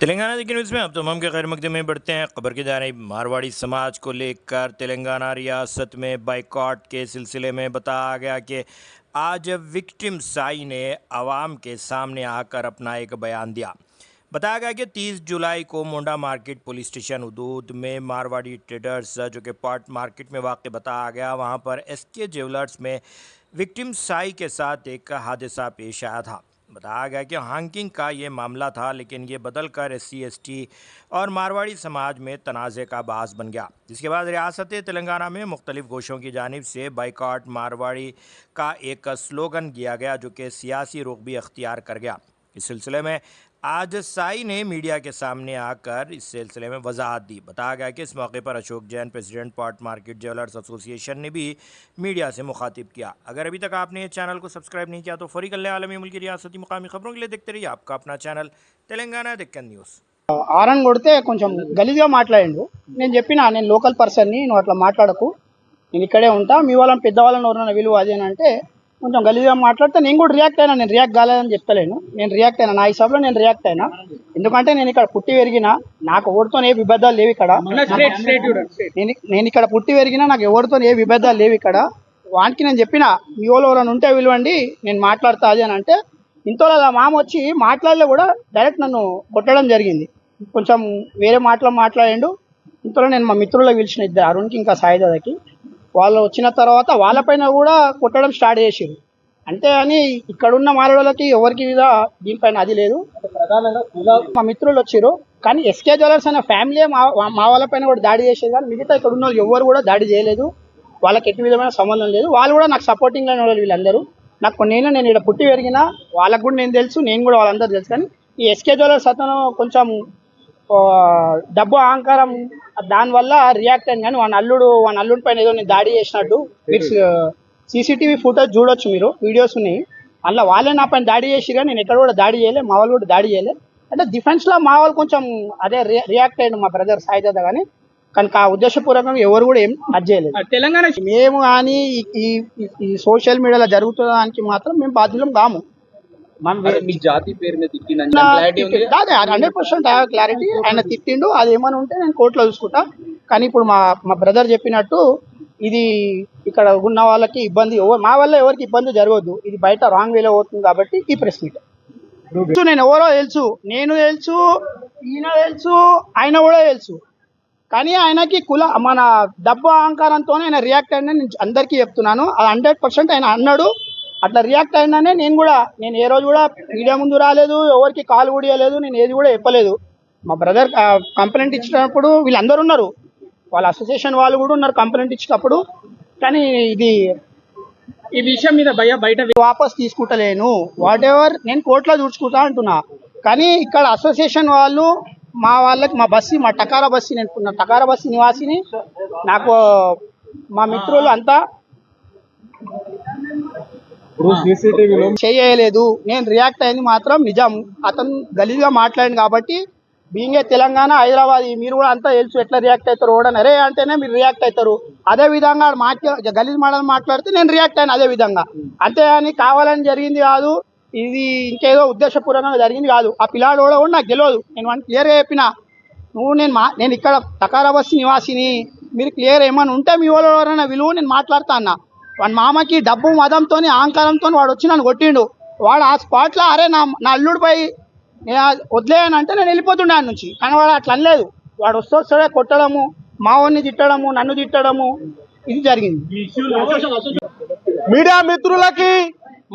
तेलंगाना देखिए न्यूज़ में अब तमाम के खैर मकदमे में बढ़ते हैं। खबर की जानिब मारवाड़ी समाज को लेकर तेलंगाना रियासत में बाइकॉट के सिलसिले में बताया गया कि आज विक्टिम साई ने आवाम के सामने आकर अपना एक बयान दिया। बताया गया कि 30 जुलाई को मोंडा मार्केट पुलिस स्टेशन हदूद में मारवाड़ी ट्रेडर्स जो कि पॉट मार्केट में वाक़ बताया गया, वहाँ पर SK ज्वेलर्स में विक्टिम साई के साथ एक हादसा पेश आया था। बताया गया कि हॉकिंग का ये मामला था, लेकिन ये बदल कर SC ST और मारवाड़ी समाज में तनाज़े का बास बन गया, जिसके बाद रियासत तेलंगाना में मुख्तलिफ गोशों की जानिब से बाइकॉट मारवाड़ी का एक स्लोगन किया गया, जो कि सियासी रुख भी अख्तियार कर गया। इस सिलसिले में आज साई ने मीडिया के सामने आकर इस सिलसिले में वजाहत दी। बताया गया कि इस मौके पर Ashok Jain, president pot market jewellers association ने भी मीडिया से मुखातिब किया। अगर अभी तक आपने इस चैनल को सब्सक्राइब नहीं किया तो फौरी कर लें। आलमी मुल्क की रियासती मुकामी खबरों के लिए देखते रहिए आपका अपना channel Telangana Deccan news. Aaron కొడితే కొంచెం గలీజ్గా మాట్లాడిండు. నేను చెప్పినా నేను లోకల్ పర్సన్ని, నువ్వు అట్లా మాట్లాడకు, నేను ఇక్కడే ఉంటా, మీ వాళ్ళని పెద్దవాళ్ళని ఎవరైనా విలువ అది అని అంటే కొంచెం గలీజ్గా మాట్లాడితే నేను కూడా రియాక్ట్ అయినా. నేను రియాక్ట్ కాలేదని చెప్తలేను, నేను రియాక్ట్ అయినా, నా హిసాబ్లో నేను రియాక్ట్ అయినా. ఎందుకంటే నేను ఇక్కడ పుట్టి పెరిగినా, నాకు ఎవరితో ఏ విభేదాలు లేవు ఇక్కడ. నేను ఇక్కడ పుట్టి పెరిగినా, నాకు ఎవరితో ఏ విభేదాలు లేవు ఇక్కడ. వానికి నేను చెప్పిన మీ వాళ్ళు ఎవరైనా ఉంటే విలువండి, నేను మాట్లాడతా అది అని అంటే ఇంతలో మామ వచ్చి మాట్లాడలే కూడా డైరెక్ట్ నన్ను కొట్టడం జరిగింది. కొంచెం వేరే మాట్లాడిండు. ఇంతలో నేను మా మిత్రులకు పిలిచిన ఇద్దరు, అరుణ్కి ఇంకా సాయిదాదాకి. వాళ్ళు వచ్చిన తర్వాత వాళ్ళపైన కూడా కొట్టడం స్టార్ట్ చేసారు. అంతే అని ఇక్కడున్న మారవాళ్ళకి ఎవరికి మీద దీనిపైన అది లేదు. మా మిత్రులు వచ్చారు, కానీ SK జ్యువెలర్స్ అనే ఫ్యామిలీ మా వాళ్ళపైన కూడా దాడి చేసేది, కానీ మిగతా ఇక్కడ ఉన్న ఎవరు కూడా దాడి చేయలేదు. వాళ్ళకి ఎట్టి విధమైన సంబంధం లేదు. వాళ్ళు కూడా నాకు సపోర్టింగ్ అయిన వాళ్ళు వీళ్ళందరూ. నాకు నేను ఇక్కడ పుట్టి పెరిగిన వాళ్ళకు కూడా నేను తెలుసు, నేను కూడా వాళ్ళందరూ తెలుసు. కానీ ఈ SK జ్యువెలర్స్ అతను కొంచెం డబ్బు అహంకారం, దానివల్ల రియాక్ట్ అయింది. కానీ వాళ్ళ అల్లుడి పైన ఏదో నేను దాడి చేసినట్టు మీరు CCTV ఫుటేజ్ చూడొచ్చు, మీరు వీడియోస్ ఉన్నాయి. అలా వాళ్ళే నా పైన దాడి చేసి, కానీ నేను ఎక్కడ కూడా దాడి చేయలే, మా వాళ్ళు కూడా దాడి చేయలే. అంటే డిఫెన్స్లో మా వాళ్ళు కొంచెం అదే రియాక్ట్ అయ్యిండు మా బ్రదర్ సాయిదాదా. కానీ ఆ ఉద్దేశపూర్వకంగా ఎవరు కూడా ఏం అది చేయలేదు. తెలంగాణ మేము కానీ ఈ సోషల్ మీడియాలో జరుగుతున్న దానికి మాత్రం మేము బాధ్యులం కాము. మీ జాతి పేరు మీద 100% క్లారిటీ. ఆయన తిట్టిండు, అది ఏమైనా ఉంటే నేను కోర్టులో చూసుకుంటా. కానీ ఇప్పుడు మా బ్రదర్ చెప్పినట్టు ఇది ఇక్కడ ఉన్న వాళ్ళకి ఇబ్బంది, మా వల్ల ఎవరికి ఇబ్బంది జరగవద్దు, ఇది బయట రాంగ్ వేలో అవుతుంది. కాబట్టి ఈ ప్రెస్ మీట్ నేను ఎవరో తెలుసు, నేను తెలుసు, ఈయన తెలుసు, ఆయన కూడా తెలుసు. కానీ ఆయనకి మన డబ్బు అహంకారంతోనే ఆయన రియాక్ట్ అయినా నేను అందరికీ చెప్తున్నాను. అది 100% ఆయన అన్నాడు. అట్లా రియాక్ట్ అయినానే నేను ఏ రోజు కూడా మీడియా ముందు రాలేదు, ఎవరికి కాల్ కూడా ఇవ్వలేదు, నేను ఏది కూడా చెప్పలేదు. మా బ్రదర్ కంప్లైంట్ ఇచ్చినప్పుడు వీళ్ళందరూ ఉన్నారు, వాళ్ళ అసోసియేషన్ వాళ్ళు కూడా ఉన్నారు కంప్లైంట్ ఇచ్చినప్పుడు. కానీ ఈ విషయం మీద బయట వాపస్ తీసుకుంటలేను, వాట్ ఎవర్ నేను కోర్టులో చూసుకుంటా అంటున్నా. కానీ ఇక్కడ అసోసియేషన్ వాళ్ళు మా వాళ్ళకి మా టకారా బస్సి, నేను టకారా బస్సి నివాసిని, నాకు మా మిత్రులు అంతా చేయలేదు. నేను రియాక్ట్ అయింది మాత్రం నిజం. అతను గలీజ్గా మాట్లాడింది కాబట్టి, బీయింగ్ తెలంగాణ, హైదరాబాద్, మీరు కూడా అంతా తెలుసు ఎట్లా రియాక్ట్ అవుతారు. ఓడని అరే అంటేనే మీరు రియాక్ట్ అవుతారు. అదే విధంగా గలీజ్ మాట్లాడితే నేను రియాక్ట్ అయ్యాను అదే విధంగా. అంతే అని కావాలని జరిగింది కాదు, ఇది ఇంకేదో ఉద్దేశపూర్వకంగా జరిగింది కాదు. ఆ పిల్లాడు కూడా నాకు తెలియదు. నేను వాడిని క్లియర్గా చెప్పిన, నేను ఇక్కడ టకారా బస్సి నివాసిని, మీరు క్లియర్ ఏమైనా ఉంటే మీ వాళ్ళు ఎవరైనా విలువ, నేను మాట్లాడతా అన్న. వాడి మామకి డబ్బు మదంతో అహంకారంతో వాడు వచ్చి నన్ను కొట్టిండు. వాడు ఆ స్పాట్లో అరే నా అల్లుడిపై వదిలేయనంటే నేను వెళ్ళిపోతుండే ఆయన నుంచి. కానీ వాడు అట్లా అనలేదు. వాడు వస్తే కొట్టడము, మావోని తిట్టడము, నన్ను తిట్టడము, ఇది జరిగింది. మీడియా మిత్రులకి,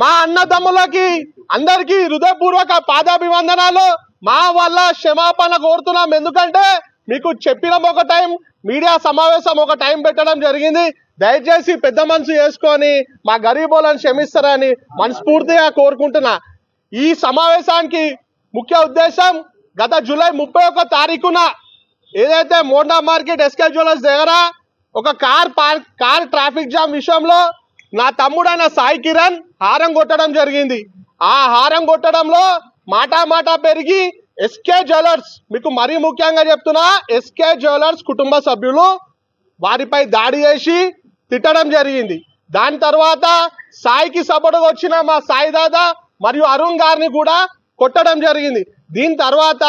మా అన్నదమ్ములకి అందరికీ హృదయపూర్వక పాదాభివందనాలు. మా వల్ల క్షమాపణ కోరుతున్నాం. ఎందుకంటే మీకు చెప్పిన ఒక టైం, మీడియా సమావేశం ఒక టైం పెట్టడం జరిగింది. దయచేసి పెద్ద మనసు చేసుకొని మా గరీబోలను క్షమిస్తారని మనస్ఫూర్తిగా కోరుకుంటున్నా. ఈ సమావేశానికి ముఖ్య ఉద్దేశం, గత జూలై 31 తారీఖున ఏదైతే మోండా మార్కెట్ SK జ్యువెలర్స్ దగ్గర ఒక కార్ ట్రాఫిక్ జామ్ విషయంలో నా తమ్ముడైన సాయి కిరణ్ హారం కొట్టడం జరిగింది. ఆ హారం కొట్టడంలో మాట పెరిగి SK జ్యువెలర్స్, మీకు మరీ ముఖ్యంగా చెప్తున్నా, SK జ్యువెలర్స్ కుటుంబ సభ్యులు వారిపై దాడి చేసి తిట్టడం జరిగింది. దాని తర్వాత సాయికి సపోర్ట్గా వచ్చిన మా సాయి దాదా మరియు అరుణ్ గారిని కూడా కొట్టడం జరిగింది. దీని తర్వాత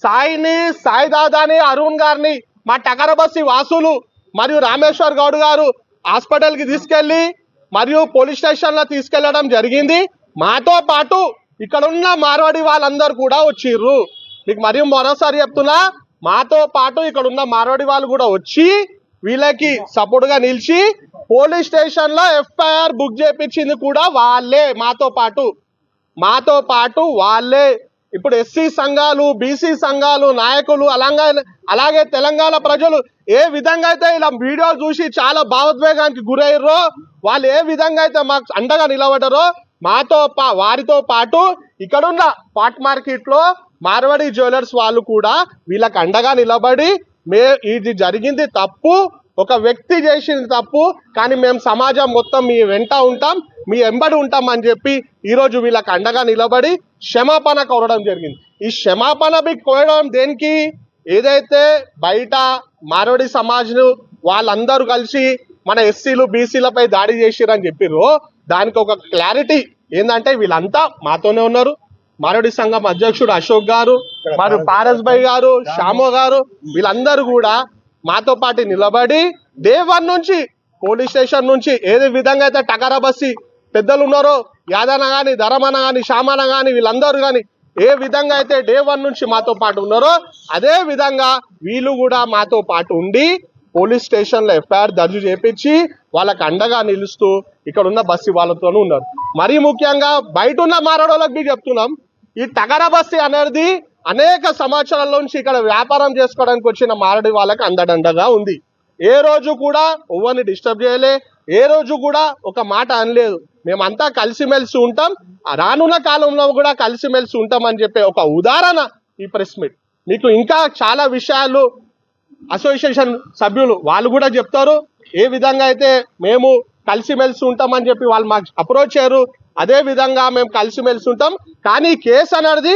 సాయిని, సాయి దాదాని, అరుణ్ గారిని మా టకరబస్సి వాసులు మరియు రామేశ్వర్ గౌడ్ గారు హాస్పిటల్ కి తీసుకెళ్లి మరియు పోలీస్ స్టేషన్ లో తీసుకెళ్లడం జరిగింది. మాతో పాటు ఇక్కడ ఉన్న మార్వాడి వాళ్ళందరూ కూడా వచ్చిర్రు. మీకు మరియు మరోసారి చెప్తున్నా, మాతో పాటు ఇక్కడ ఉన్న మార్వాడి వాళ్ళు కూడా వచ్చి వీళ్ళకి సపోర్ట్ గా నిలిచి పోలీస్ స్టేషన్ లో ఎఫ్ఐఆర్ బుక్ చేయించింది కూడా వాళ్ళే. మాతో పాటు వాళ్ళే. ఇప్పుడు ఎస్సీ సంఘాలు, బీసీ సంఘాలు నాయకులు అలాగే తెలంగాణ ప్రజలు ఏ విధంగా అయితే ఇలా వీడియో చూసి చాలా భావోద్వేగానికి గురయ్యారో, వాళ్ళు ఏ విధంగా అయితే మాకు అండగా నిలబడ్డారో వారితో పాటు ఇక్కడున్న పాట్ మార్కెట్ లో మార్వాడి జ్యువెలర్స్ వాళ్ళు కూడా వీళ్ళకి అండగా నిలబడి ఇది జరిగింది తప్పు, ఒక వ్యక్తి చేసింది తప్పు, కానీ మేము సమాజం మొత్తం మీ వెంట ఉంటాం, మీ ఎంబడి ఉంటాం అని చెప్పి ఈరోజు వీళ్ళకి అండగా నిలబడి క్షమాపణ కోరడం జరిగింది. ఈ క్షమాపణ కోరడం దేనికి? ఏదైతే బయట మార్వాడి సమాజ్ను వాళ్ళందరూ కలిసి మన ఎస్సీలు బీసీలపై దాడి చేసిరని చెప్పిర్రో దానికి ఒక క్లారిటీ ఏంటంటే వీళ్ళంతా మాతోనే ఉన్నారు. మార్వాడి సంఘం అధ్యక్షుడు అశోక్ గారు, మరియు పారస్ భాయ్ గారు, శ్యామో గారు, వీళ్ళందరూ కూడా మాతో పాటు నిలబడి డే 1 నుంచి పోలీస్ స్టేషన్ నుంచి ఏదే విధంగా అయితే టకరా బస్సి పెద్దలు ఉన్నారో, యాదన్న గాని, ధరమన్న గాని, శ్యామన్న గాని, వీళ్ళందరూ గాని ఏ విధంగా అయితే డే 1 నుంచి మాతో పాటు ఉన్నారో అదే విధంగా వీళ్ళు కూడా మాతో పాటు ఉండి పోలీస్ స్టేషన్ లో ఎఫ్ఐఆర్ దర్జు చేపించి వాళ్ళకి అండగా నిలుస్తూ ఇక్కడ ఉన్న బస్సు వాళ్ళతోనూ ఉన్నారు. మరీ ముఖ్యంగా బయట ఉన్న మారడోళ్ళకి మీకు చెప్తున్నాం, ఈ టకరా బస్సు అనేది అనేక సంవత్సరాల నుంచి ఇక్కడ వ్యాపారం చేసుకోవడానికి వచ్చిన మారడి వాళ్ళకి అందడండగా ఉంది. ఏ రోజు కూడా ఎవరిని డిస్టర్బ్ చేయలే, ఏ రోజు కూడా ఒక మాట అనలేదు. మేమంతా కలిసిమెలిసి ఉంటాం, రానున్న కాలంలో కూడా కలిసిమెలిసి ఉంటాం అని చెప్పే ఒక ఉదాహరణ ఈ ప్రెస్ మీట్. మీకు ఇంకా చాలా విషయాలు అసోసియేషన్ సభ్యులు వాళ్ళు కూడా చెప్తారు. ఏ విధంగా అయితే మేము కలిసిమెలిసి ఉంటామని చెప్పి వాళ్ళు మాకు అప్రోచ్ అయ్యారు, అదే విధంగా మేము కలిసిమెలిసి ఉంటాం. కానీ కేసు అనేది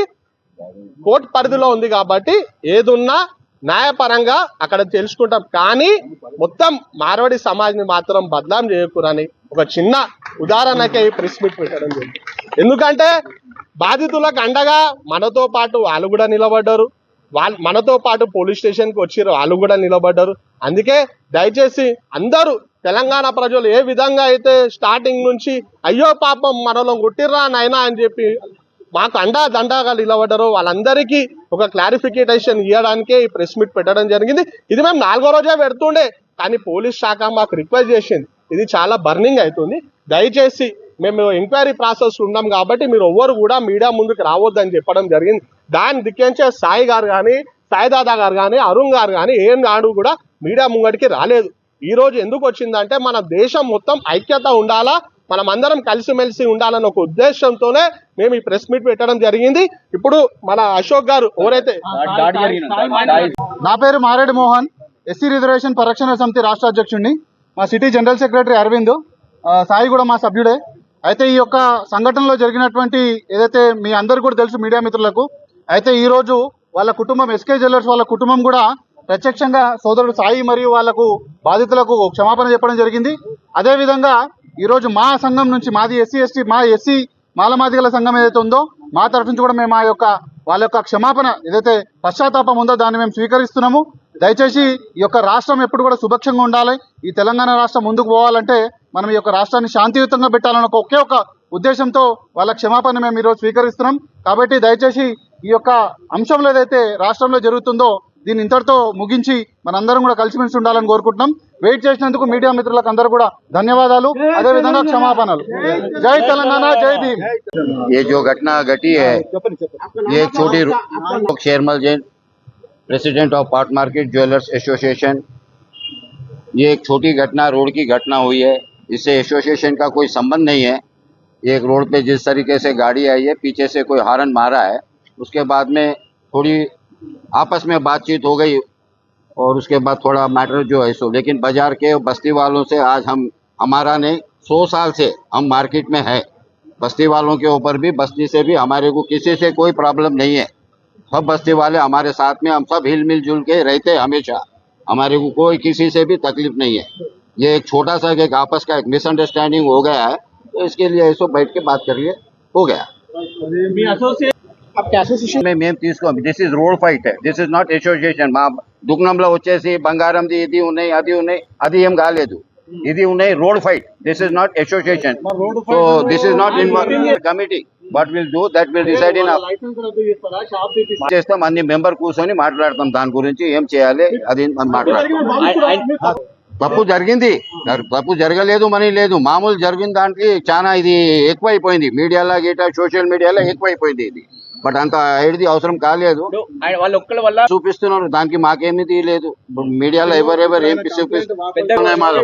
కోర్టు పరిధిలో ఉంది కాబట్టి ఏదున్నా న్యాయపరంగా అక్కడ తెలుసుకుంటాం. కానీ మొత్తం మార్వాడి సమాజ్ని మాత్రం బదనాం చేయకూడని ఒక చిన్న ఉదాహరణకే ఈ ప్రెస్ మీట్ పెట్టడం జరిగింది. ఎందుకంటే బాధితులకు అండగా మనతో పాటు వాళ్ళు కూడా నిలబడ్డారు, మనతో పాటు పోలీస్ స్టేషన్కి వచ్చారు, వాళ్ళు కూడా నిలబడ్డారు. అందుకే దయచేసి అందరూ తెలంగాణ ప్రజలు ఏ విధంగా అయితే స్టార్టింగ్ నుంచి అయ్యో పాపం మనలో గుట్టిర్రా నాయనా అని చెప్పి మాకు దండగా నిలబడ్డారో వాళ్ళందరికీ ఒక క్లారిఫికేషన్ ఇవ్వడానికే ఈ ప్రెస్ మీట్ పెట్టడం జరిగింది. ఇది మేము 4వ రోజే పెడుతుండే, కానీ పోలీస్ శాఖ మాకు రిక్వెస్ట్ చేసింది, ఇది చాలా బర్నింగ్ అవుతుంది, దయచేసి మేము ఎంక్వైరీ ప్రాసెస్ ఉన్నాం కాబట్టి మీరు ఎవ్వరు కూడా మీడియా ముందుకు రావద్దని చెప్పడం జరిగింది. దాని దిక్కించే సాయి గారు కానీ, సాయి దాదా గారు కానీ, అరుణ్ గారు కానీ ఏం నాడు కూడా మీడియా ముంగడికి రాలేదు. ఈ రోజు ఎందుకు వచ్చిందంటే మన దేశం మొత్తం ఐక్యత ఉండాలా, మనం అందరం కలిసిమెలిసి ఉండాలన్న ఒక ఉద్దేశంతోనే మేము ఈ ప్రెస్ మీట్ పెట్టడం జరిగింది. ఇప్పుడు మన అశోక్ గారు ఎవరైతే నా పేరు మారేడు మోహన్, ఎస్సీ రిజర్వేషన్ పరిరక్షణ సమితి రాష్ట్ర అధ్యక్షుడిని. మా city general secretary Arvind, Sai కూడా మా సభ్యుడే. అయితే ఈ యొక్క సంఘటనలో జరిగినటువంటి ఏదైతే మీ అందరు కూడా తెలుసు మీడియా మిత్రులకు, అయితే ఈ రోజు వాళ్ళ కుటుంబం ఎస్కే జ్యువెలర్స్ వాళ్ళ కుటుంబం కూడా ప్రత్యక్షంగా సోదరుడు సాయి మరియు వాళ్లకు బాధితులకు క్షమాపణ చెప్పడం జరిగింది. అదేవిధంగా ఈరోజు మా సంఘం నుంచి మాది ఎస్సీ మాలమాదిగల సంఘం ఏదైతే ఉందో మా తరఫు నుంచి కూడా మేము వాళ్ళ యొక్క క్షమాపణ ఏదైతే పశ్చాత్తాపం ఉందో దాన్ని మేము స్వీకరిస్తున్నాము. దయచేసి ఈ యొక్క రాష్ట్రం ఎప్పుడు కూడా సుభిక్షంగా ఉండాలి, ఈ తెలంగాణ రాష్ట్రం ముందుకు పోవాలంటే మనం ఈ యొక్క రాష్ట్రాన్ని శాంతియుతంగా పెట్టాలన్న ఒకే ఒక ఉద్దేశంతో వాళ్ళ క్షమాపణ మేము ఈరోజు స్వీకరిస్తున్నాం. కాబట్టి దయచేసి ఈ యొక్క అంశంలో ఏదైతే రాష్ట్రంలో జరుగుతుందో దీన్ని ఇంతటితో ముగించి మనందరం కూడా కలిసిమెలిసి ఉండాలని కోరుకుంటున్నాం. వెయిట్ చేసినందుకు మీడియా మిత్రులకు అందరూ కూడా ధన్యవాదాలు, అదేవిధంగా క్షమాపణలు. జై తెలంగాణ, జై భీమ్. ये जो घटना घटी है, ये एक छोटी शेरमल जैन, प्रेसिडेंट ऑफ पाट मार्केट ज्वेलर्स एसोसिएशन, ये एक छोटी घटना, रोड की घटना हुई है। इससे एसोसिएशन का कोई संबंध नहीं है। एक रोड पे जिस तरीके से गाड़ी आई है, पीछे से कोई हारन मारा है, उसके बाद में थोड़ी आपस में बातचीत हो गई और उसके बाद थोड़ा मैटर जो है सो, लेकिन बाजार के बस्ती वालों से आज हमारा नहीं 100 साल से हम मार्केट में है। बस्ती वालों के ऊपर भी, बस्ती से भी हमारे को किसी से कोई प्रॉब्लम नहीं है। सब बस्ती वाले हमारे साथ में, हम सब हिल मिल जुल के रहते हमेशा, हमारे को कोई किसी से भी तकलीफ नहीं है। ये एक छोटा सा एक आपस का एक मिसअंडरस्टैंडिंग हो गया है, तो इसके लिए ऐसो बैठ के बात करिए, हो गया। आपके एसोसिएशन మేము తీసుకోం. This is road fight, this is not association. మా దుగ్నంలో వచ్చేసి బంగారంది ఇది ఉన్నాయి అది ఉన్నాయి, అది ఏం కాలేదు. ఇది ఉన్నాయి road fight. This is not association. So this is not involve committee. What will do that will decide in చేస్తాం. అన్ని మెంబర్ కూర్చొని మాట్లాడతాం దాని గురించి ఏం చేయాలి అది మాట్లాడతాం. తప్పు జరిగింది, తప్పు జరగలేదు మనీ లేదు. మామూలు జరిగిన దాంట్లో చాలా ఇది ఎక్కువైపోయింది. మీడియాలో గిట్లా సోషల్ మీడియాలో ఎక్కువైపోయింది ఇది. బట్ అంత ఐడిది అవసరం కాలేదు. వాళ్ళ ఒక్కల వల్ల చూపిస్తున్నారు, దానికి మాకేమీ లేదు. మీడియాలో ఎవరెవరు ఏం చూపిస్తున్నారు.